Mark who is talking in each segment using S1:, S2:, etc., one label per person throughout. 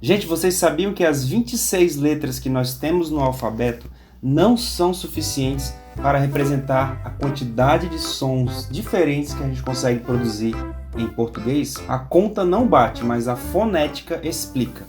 S1: Gente, vocês sabiam que as 26 letras que nós temos no alfabeto não são suficientes para representar a quantidade de sons diferentes que a gente consegue produzir em português? A conta não bate, mas a fonética explica.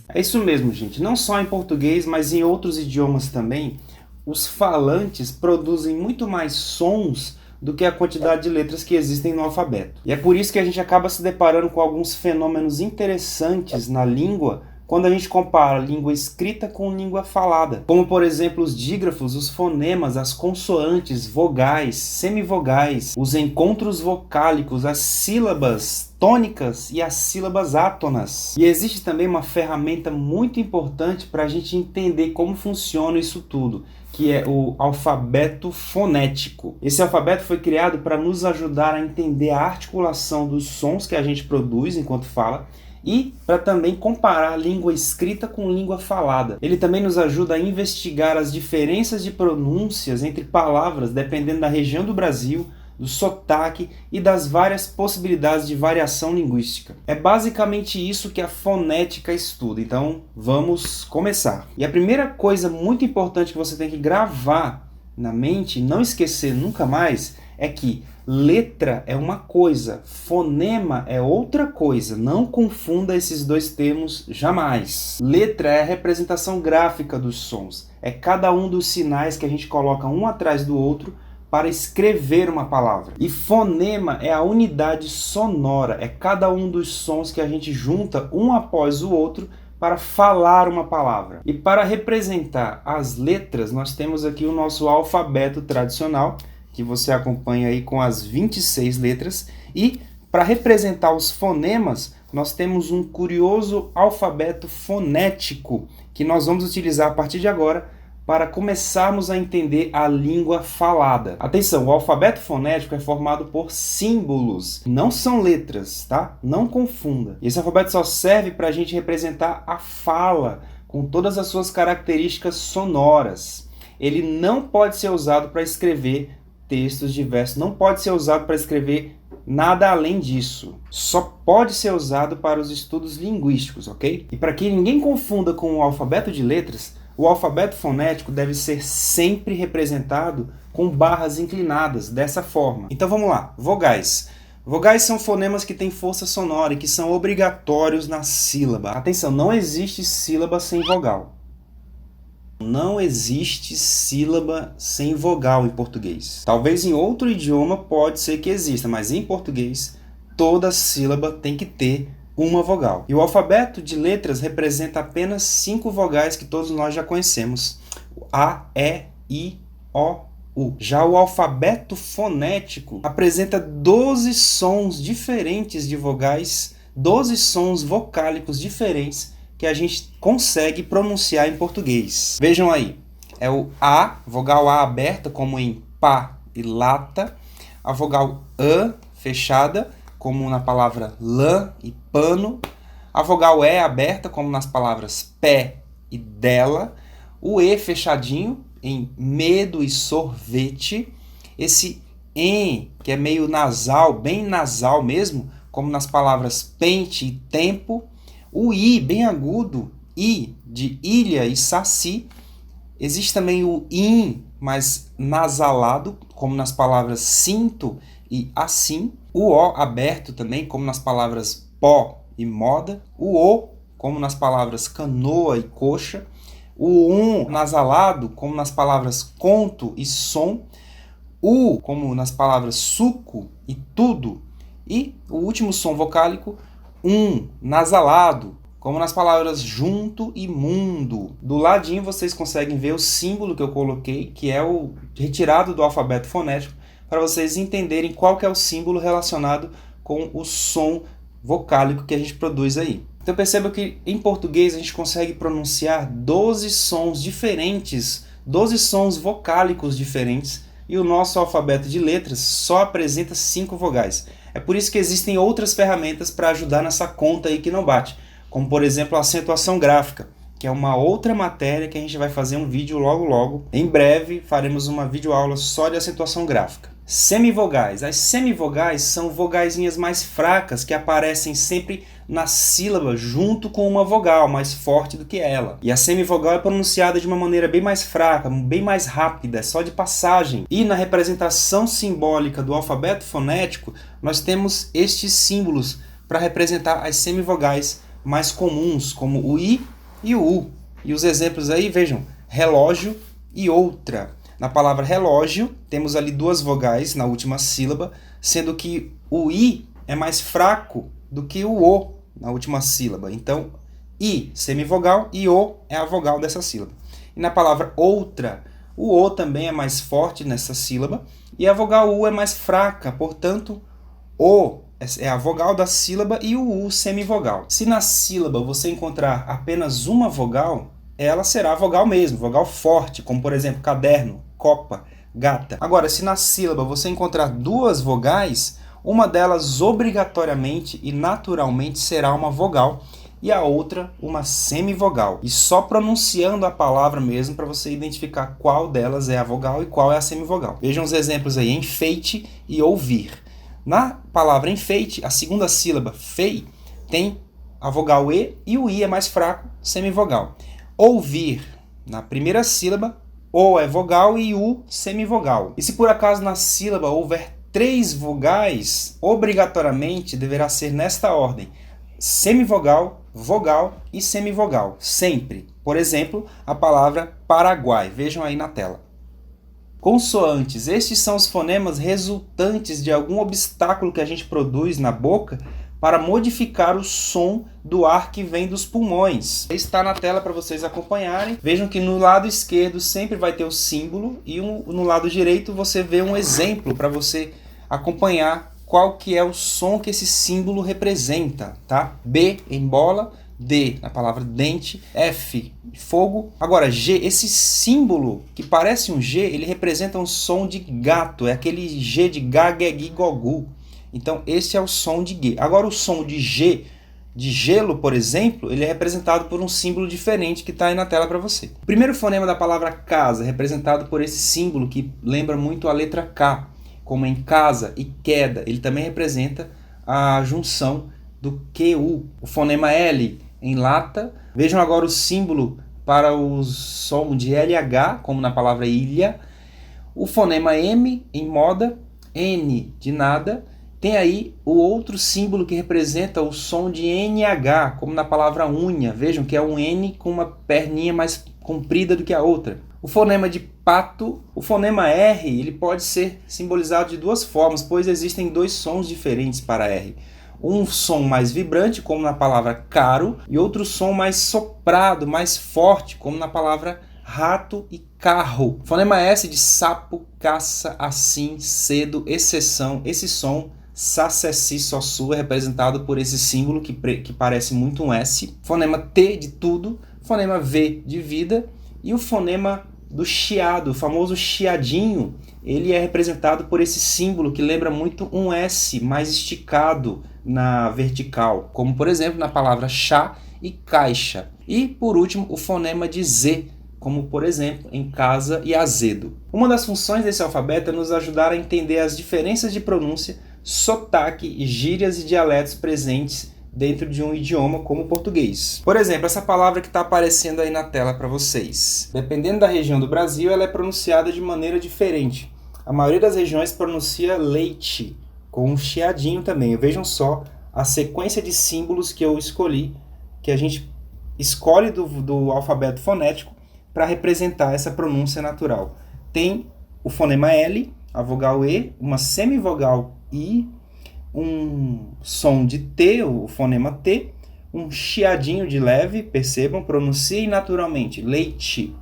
S1: É isso mesmo, gente. Não só em português, mas em outros idiomas também, os falantes produzem muito mais sons do que a quantidade de letras que existem no alfabeto. E é por isso que a gente acaba se deparando com alguns fenômenos interessantes na língua quando a gente compara língua escrita com língua falada. Como, por exemplo, os dígrafos, os fonemas, as consoantes, vogais, semivogais, os encontros vocálicos, as sílabas tônicas e as sílabas átonas. E existe também uma ferramenta muito importante para a gente entender como funciona isso tudo, que é o alfabeto fonético. Esse alfabeto foi criado para nos ajudar a entender a articulação dos sons que a gente produz enquanto fala e para também comparar língua escrita com língua falada. Ele também nos ajuda a investigar as diferenças de pronúncias entre palavras dependendo da região do Brasil, do sotaque e das várias possibilidades de variação linguística. É basicamente isso que a fonética estuda, então vamos começar. E a primeira coisa muito importante que você tem que gravar na mente, não esquecer nunca mais, é que letra é uma coisa, fonema é outra coisa. Não confunda esses dois termos jamais. Letra é a representação gráfica dos sons, é cada um dos sinais que a gente coloca um atrás do outro para escrever uma palavra. E fonema é a unidade sonora, é cada um dos sons que a gente junta um após o outro para falar uma palavra. E para representar as letras, nós temos aqui o nosso alfabeto tradicional, que você acompanha aí com as 26 letras. E para representar os fonemas, nós temos um curioso alfabeto fonético, que nós vamos utilizar a partir de agora para começarmos a entender a língua falada. Atenção, o alfabeto fonético é formado por símbolos, não são letras, tá? Não confunda. Esse alfabeto só serve para a gente representar a fala, com todas as suas características sonoras. Ele não pode ser usado para escrever textos diversos, não pode ser usado para escrever nada além disso. Só pode ser usado para os estudos linguísticos, ok? E para que ninguém confunda com o alfabeto de letras, o alfabeto fonético deve ser sempre representado com barras inclinadas, dessa forma. Então vamos lá, vogais. Vogais são fonemas que têm força sonora e que são obrigatórios na sílaba. Atenção, não existe sílaba sem vogal. Não existe sílaba sem vogal em português. Talvez em outro idioma pode ser que exista, mas em português toda sílaba tem que ter uma vogal. E o alfabeto de letras representa apenas 5 vogais que todos nós já conhecemos. A, E, I, O, U. Já o alfabeto fonético apresenta 12 sons diferentes de vogais, 12 sons vocálicos diferentes que a gente consegue pronunciar em português. Vejam aí, é o A, vogal A aberta, como em pá e lata, a vogal A fechada, como na palavra lã e pano, a vogal E aberta, como nas palavras pé e dela, o E fechadinho, em medo e sorvete, esse EN, que é meio nasal, bem nasal mesmo, como nas palavras pente e tempo, o I, bem agudo, I, de ilha e saci, existe também o IN, mais nasalado, como nas palavras cinto e assim, o O aberto também, como nas palavras pó e moda, o O, como nas palavras canoa e coxa, o nasalado, como nas palavras conto e som, U, como nas palavras suco e tudo, e o último som vocálico, nasalado, como nas palavras junto e mundo. Do ladinho vocês conseguem ver o símbolo que eu coloquei, que é o retirado do alfabeto fonético, para vocês entenderem qual que é o símbolo relacionado com o som vocálico que a gente produz aí. Então perceba que em português a gente consegue pronunciar 12 sons diferentes, 12 sons vocálicos diferentes, e o nosso alfabeto de letras só apresenta 5 vogais. É por isso que existem outras ferramentas para ajudar nessa conta aí que não bate, como por exemplo a acentuação gráfica, que é uma outra matéria que a gente vai fazer um vídeo logo. Em breve faremos uma videoaula só de acentuação gráfica. Semivogais. As semivogais são vogaizinhas mais fracas que aparecem sempre na sílaba junto com uma vogal mais forte do que ela. E a semivogal é pronunciada de uma maneira bem mais fraca, bem mais rápida, só de passagem. E na representação simbólica do alfabeto fonético, nós temos estes símbolos para representar as semivogais mais comuns, como o I e o U. E os exemplos aí, vejam, relógio e outra. Na palavra relógio, temos ali duas vogais na última sílaba, sendo que o I é mais fraco do que o O na última sílaba. Então, I, semivogal, e O é a vogal dessa sílaba. E na palavra outra, o O também é mais forte nessa sílaba, e a vogal U é mais fraca, portanto, O é a vogal da sílaba e o U semivogal. Se na sílaba você encontrar apenas uma vogal, ela será a vogal mesmo, vogal forte, como por exemplo, caderno, copa, gata. Agora, se na sílaba você encontrar duas vogais, uma delas obrigatoriamente e naturalmente será uma vogal e a outra uma semivogal. E só pronunciando a palavra mesmo para você identificar qual delas é a vogal e qual é a semivogal. Vejam os exemplos aí, enfeite e ouvir. Na palavra enfeite, a segunda sílaba, fei, tem a vogal E o I é mais fraco, semivogal. Ouvir, na primeira sílaba, O é vogal e U semivogal. E se por acaso na sílaba houver três vogais, obrigatoriamente deverá ser nesta ordem: semivogal, vogal e semivogal, sempre. Por exemplo, a palavra Paraguai. Vejam aí na tela. Consoantes. Estes são os fonemas resultantes de algum obstáculo que a gente produz na boca para modificar o som do ar que vem dos pulmões. Está na tela para vocês acompanharem. Vejam que no lado esquerdo sempre vai ter o símbolo e no lado direito você vê um exemplo para você acompanhar qual que é o som que esse símbolo representa, tá? B em bola, D na palavra dente, F fogo. Agora G, esse símbolo que parece um G, ele representa um som de gato, é aquele G de gagegui gogu. Então esse é o som de G. Agora o som de G, de gelo, por exemplo, ele é representado por um símbolo diferente que está aí na tela para você. O primeiro fonema da palavra casa é representado por esse símbolo que lembra muito a letra K, como em casa e queda. Ele também representa a junção do QU. O fonema L em lata. Vejam agora o símbolo para o som de LH, como na palavra ilha. O fonema M em moda, N de nada. Tem aí o outro símbolo que representa o som de NH, como na palavra unha. Vejam que é um N com uma perninha mais comprida do que a outra. O fonema de pato, o fonema R, ele pode ser simbolizado de duas formas, pois existem dois sons diferentes para R. Um som mais vibrante, como na palavra caro, e outro som mais soprado, mais forte, como na palavra rato e carro. Fonema S de sapo, caça, assim, cedo, exceção. Esse som sa, se, si, só, su é representado por esse símbolo que parece muito um S. Fonema T de tudo, fonema V de vida e o fonema do chiado, o famoso chiadinho, ele é representado por esse símbolo que lembra muito um S mais esticado na vertical, como por exemplo na palavra chá e caixa. E por último o fonema de Z, como por exemplo em casa e azedo. Uma das funções desse alfabeto é nos ajudar a entender as diferenças de pronúncia, sotaque, gírias e dialetos presentes dentro de um idioma como o português. Por exemplo, essa palavra que está aparecendo aí na tela para vocês. Dependendo da região do Brasil, ela é pronunciada de maneira diferente. A maioria das regiões pronuncia leite, com um chiadinho também. Vejam só a sequência de símbolos que eu escolhi, que a gente escolhe do alfabeto fonético para representar essa pronúncia natural. Tem o fonema L, a vogal E, uma semivogal I, um som de T, o fonema T, um chiadinho de leve, percebam, pronunciem naturalmente, leite.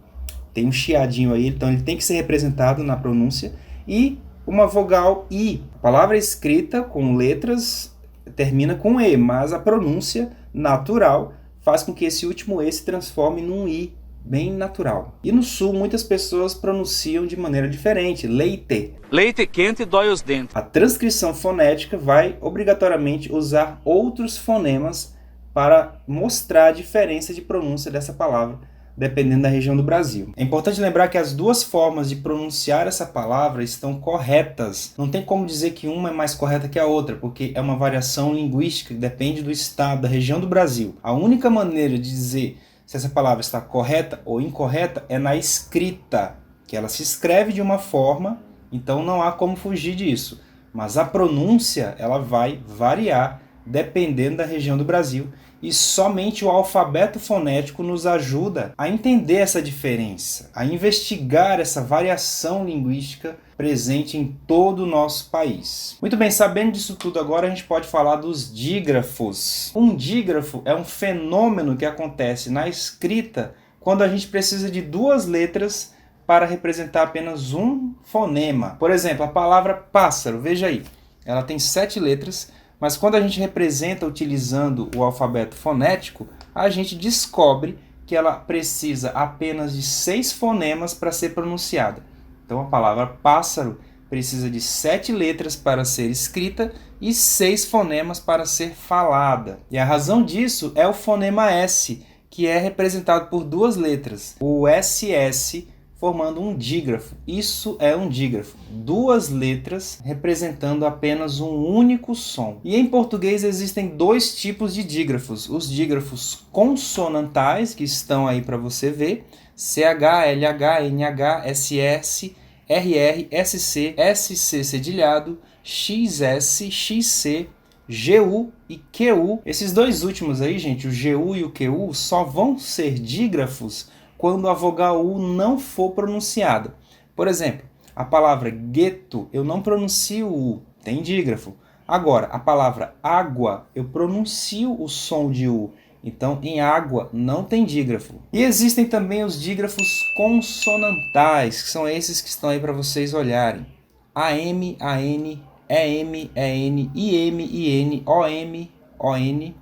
S1: Tem um chiadinho aí, então ele tem que ser representado na pronúncia. E uma vogal I. A palavra escrita com letras termina com E, mas a pronúncia natural faz com que esse último E se transforme num I, bem natural. E no sul, muitas pessoas pronunciam de maneira diferente, leite.
S2: Leite quente dói os dentes.
S1: A transcrição fonética vai obrigatoriamente usar outros fonemas para mostrar a diferença de pronúncia dessa palavra dependendo da região do Brasil. É importante lembrar que as duas formas de pronunciar essa palavra estão corretas. Não tem como dizer que uma é mais correta que a outra, porque é uma variação linguística que depende do estado, da região do Brasil. A única maneira de dizer se essa palavra está correta ou incorreta é na escrita, que ela se escreve de uma forma, então não há como fugir disso. Mas a pronúncia ela vai variar dependendo da região do Brasil. E somente o alfabeto fonético nos ajuda a entender essa diferença, a investigar essa variação linguística presente em todo o nosso país. Muito bem, sabendo disso tudo agora, a gente pode falar dos dígrafos. Um dígrafo é um fenômeno que acontece na escrita quando a gente precisa de duas letras para representar apenas um fonema. Por exemplo, a palavra pássaro, veja aí, ela tem 7 letras, mas quando a gente representa utilizando o alfabeto fonético, a gente descobre que ela precisa apenas de 6 fonemas para ser pronunciada. Então a palavra pássaro precisa de 7 letras para ser escrita e 6 fonemas para ser falada. E a razão disso é o fonema S, que é representado por 2 letras, o SS, formando um dígrafo. Isso é um dígrafo. 2 letras representando apenas um único som. E em português existem 2 tipos de dígrafos. Os dígrafos consonantais, que estão aí para você ver, CH, LH, NH, SS, RR, SC, SC cedilhado, XS, XC, GU e QU. Esses 2 últimos aí, gente, o GU e o QU, só vão ser dígrafos quando a vogal U não for pronunciada. Por exemplo, a palavra gueto, eu não pronuncio U, tem dígrafo. Agora, a palavra água, eu pronuncio o som de U. Então, em água, não tem dígrafo. E existem também os dígrafos consonantais, que são esses que estão aí para vocês olharem. AM, AN, EM, EN, IM, IN, OM, ON,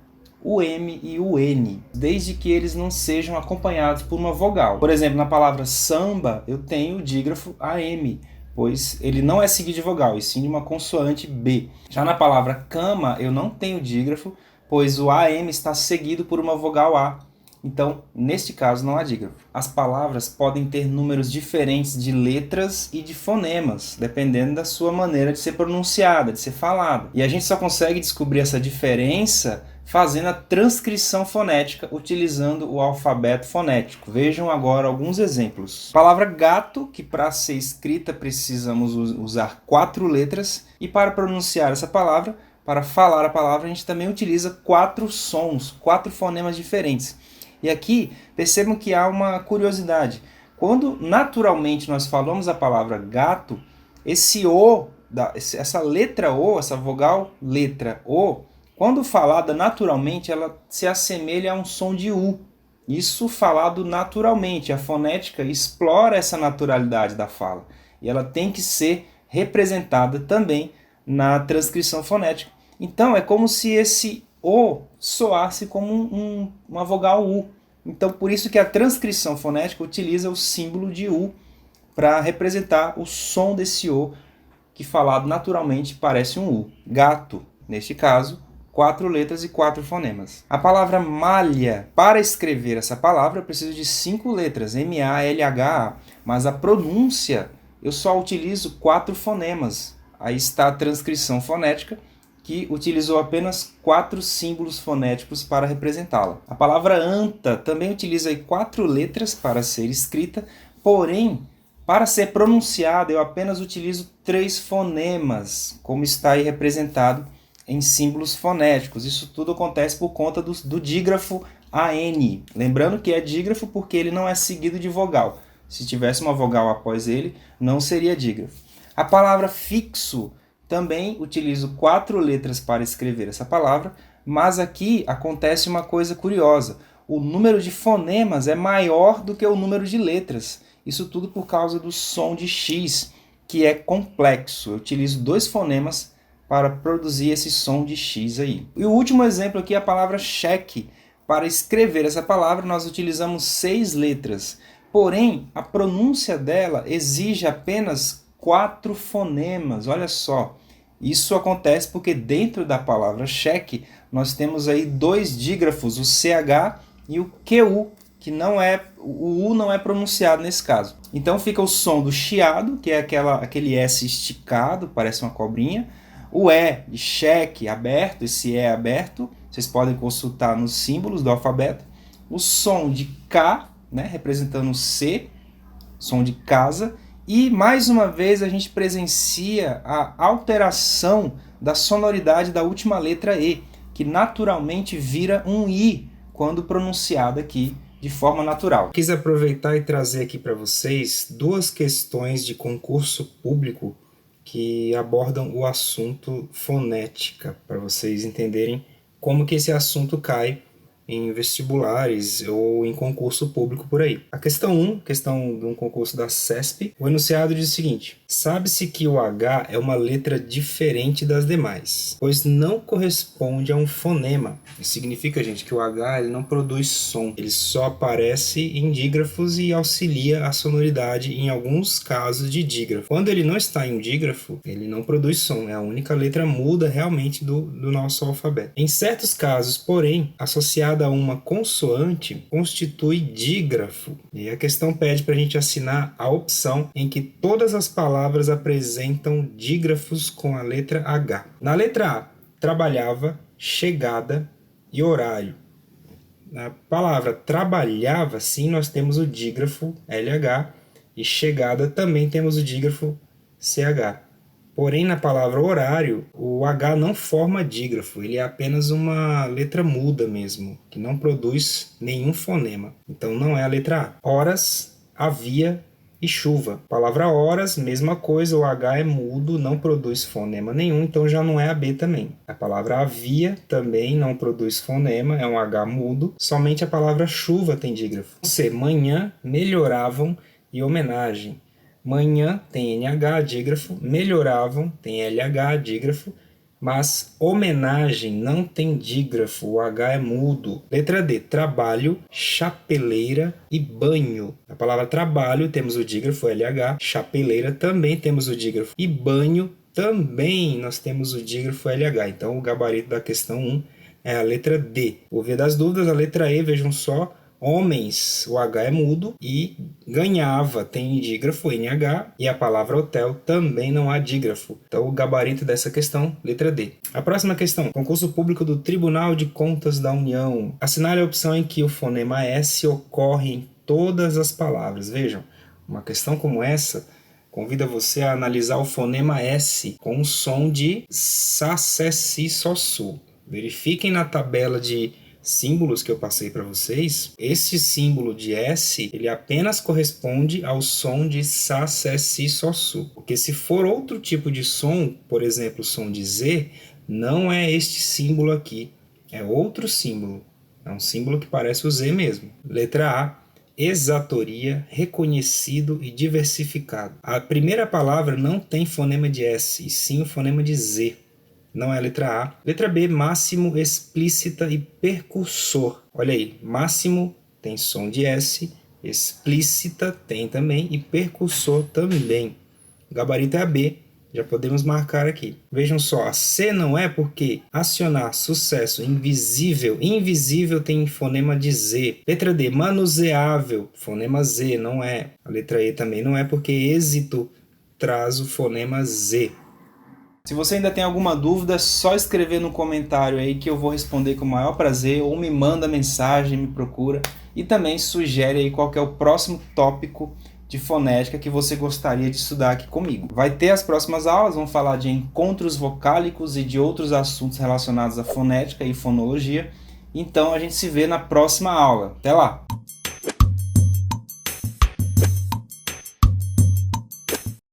S1: o M e o N, desde que eles não sejam acompanhados por uma vogal. Por exemplo, na palavra samba, eu tenho o dígrafo AM, pois ele não é seguido de vogal, e sim de uma consoante B. Já na palavra cama, eu não tenho dígrafo, pois o AM está seguido por uma vogal A. Então, neste caso, não há dígrafo. As palavras podem ter números diferentes de letras e de fonemas, dependendo da sua maneira de ser pronunciada, de ser falada. E a gente só consegue descobrir essa diferença fazendo a transcrição fonética utilizando o alfabeto fonético. Vejam agora alguns exemplos. A palavra gato, que para ser escrita precisamos usar 4 letras, e para pronunciar essa palavra, para falar a palavra, a gente também utiliza 4 sons, 4 fonemas diferentes. E aqui percebam que há uma curiosidade. Quando naturalmente nós falamos a palavra gato, essa letra O, essa vogal letra O, quando falada naturalmente, ela se assemelha a um som de U. Isso falado naturalmente. A fonética explora essa naturalidade da fala. E ela tem que ser representada também na transcrição fonética. Então, é como se esse O soasse como uma vogal U. Então, por isso que a transcrição fonética utiliza o símbolo de U para representar o som desse O, que falado naturalmente parece um U. Gato, neste caso, 4 letras e 4 fonemas. A palavra malha, para escrever essa palavra, eu preciso de 5 letras, M-A-L-H-A. Mas a pronúncia, eu só utilizo 4 fonemas. Aí está a transcrição fonética, que utilizou apenas 4 símbolos fonéticos para representá-la. A palavra anta também utiliza 4 letras para ser escrita, porém, para ser pronunciada, eu apenas utilizo 3 fonemas, como está aí representado em símbolos fonéticos. Isso tudo acontece por conta do dígrafo AN. Lembrando que é dígrafo porque ele não é seguido de vogal. Se tivesse uma vogal após ele, não seria dígrafo. A palavra fixo, também utilizo 4 letras para escrever essa palavra, mas aqui acontece uma coisa curiosa. O número de fonemas é maior do que o número de letras. Isso tudo por causa do som de X, que é complexo. Eu utilizo 2 fonemas para produzir esse som de X aí. E o último exemplo aqui é a palavra cheque. Para escrever essa palavra, nós utilizamos 6 letras. Porém, a pronúncia dela exige apenas 4 fonemas. Olha só. Isso acontece porque dentro da palavra cheque, nós temos aí 2 dígrafos, o CH e o QU. que não é, o U não é pronunciado nesse caso. Então fica o som do chiado, que é aquele S esticado, parece uma cobrinha. O E de cheque, aberto, esse E aberto, vocês podem consultar nos símbolos do alfabeto. O som de K, né, representando o C, som de casa. E mais uma vez a gente presencia a alteração da sonoridade da última letra E, que naturalmente vira um I quando pronunciada aqui de forma natural. Quis aproveitar e trazer aqui para vocês duas questões de concurso público que abordam o assunto fonética, para vocês entenderem como que esse assunto cai em vestibulares ou em concurso público por aí. A questão 1, questão de um concurso da CESP, o enunciado diz o seguinte: sabe-se que o H é uma letra diferente das demais, pois não corresponde a um fonema. Isso significa, gente, que o H ele não produz som, ele só aparece em dígrafos e auxilia a sonoridade em alguns casos de dígrafo. Quando ele não está em dígrafo, ele não produz som, é a única letra muda realmente do nosso alfabeto. Em certos casos, porém, associada a uma consoante, constitui dígrafo. E a questão pede para a gente assinar a opção em que todas as palavras apresentam dígrafos com a letra H. Na letra A, trabalhava, chegada e horário. Na palavra trabalhava, sim, nós temos o dígrafo LH, e chegada também temos o dígrafo CH. Porém, na palavra horário, o H não forma dígrafo, ele é apenas uma letra muda mesmo, que não produz nenhum fonema. Então não é a letra A. Horas, havia e chuva. A palavra horas, mesma coisa, o H é mudo, não produz fonema nenhum, então já não é a B também. A palavra havia também não produz fonema, é um H mudo, somente a palavra chuva tem dígrafo. C, manhã, melhoravam e homenagem. Manhã tem NH, dígrafo, melhoravam, tem LH, dígrafo, mas homenagem não tem dígrafo, o H é mudo. Letra D, trabalho, chapeleira e banho. A palavra trabalho temos o dígrafo LH, chapeleira também temos o dígrafo e banho também nós temos o dígrafo LH. Então o gabarito da questão 1 é a letra D. Por via das dúvidas, a letra E, vejam só, homens, o H é mudo, e ganhava tem dígrafo NH, e a palavra hotel também não há dígrafo. Então o gabarito dessa questão, letra D. A próxima questão, concurso público do Tribunal de Contas da União. Assinale a opção em que o fonema S ocorre em todas as palavras. Vejam, uma questão como essa convida você a analisar o fonema S com o som de Sá, Sé, Si, Sol, Su. Verifiquem na tabela de símbolos que eu passei para vocês, esse símbolo de S, ele apenas corresponde ao som de Sá, Sé, Si, Sol, Su. Porque se for outro tipo de som, por exemplo, o som de Z, não é este símbolo aqui, é outro símbolo. É um símbolo que parece o Z mesmo. Letra A, exatoria, reconhecido e diversificado. A primeira palavra não tem fonema de S, e sim o fonema de Z. Não é a letra A. Letra B, máximo, explícita e percussor. Olha aí, máximo tem som de S, explícita tem também e percussor também. O gabarito é a B, já podemos marcar aqui. Vejam só, a C não é porque acionar, sucesso, invisível. Invisível tem fonema de Z. Letra D, manuseável, fonema Z, não é. A letra E também não é porque êxito traz o fonema Z. Se você ainda tem alguma dúvida, é só escrever no comentário aí que eu vou responder com o maior prazer, ou me manda mensagem, me procura, e também sugere aí qual que é o próximo tópico de fonética que você gostaria de estudar aqui comigo. Vai ter as próximas aulas, vamos falar de encontros vocálicos e de outros assuntos relacionados à fonética e fonologia, então a gente se vê na próxima aula. Até lá!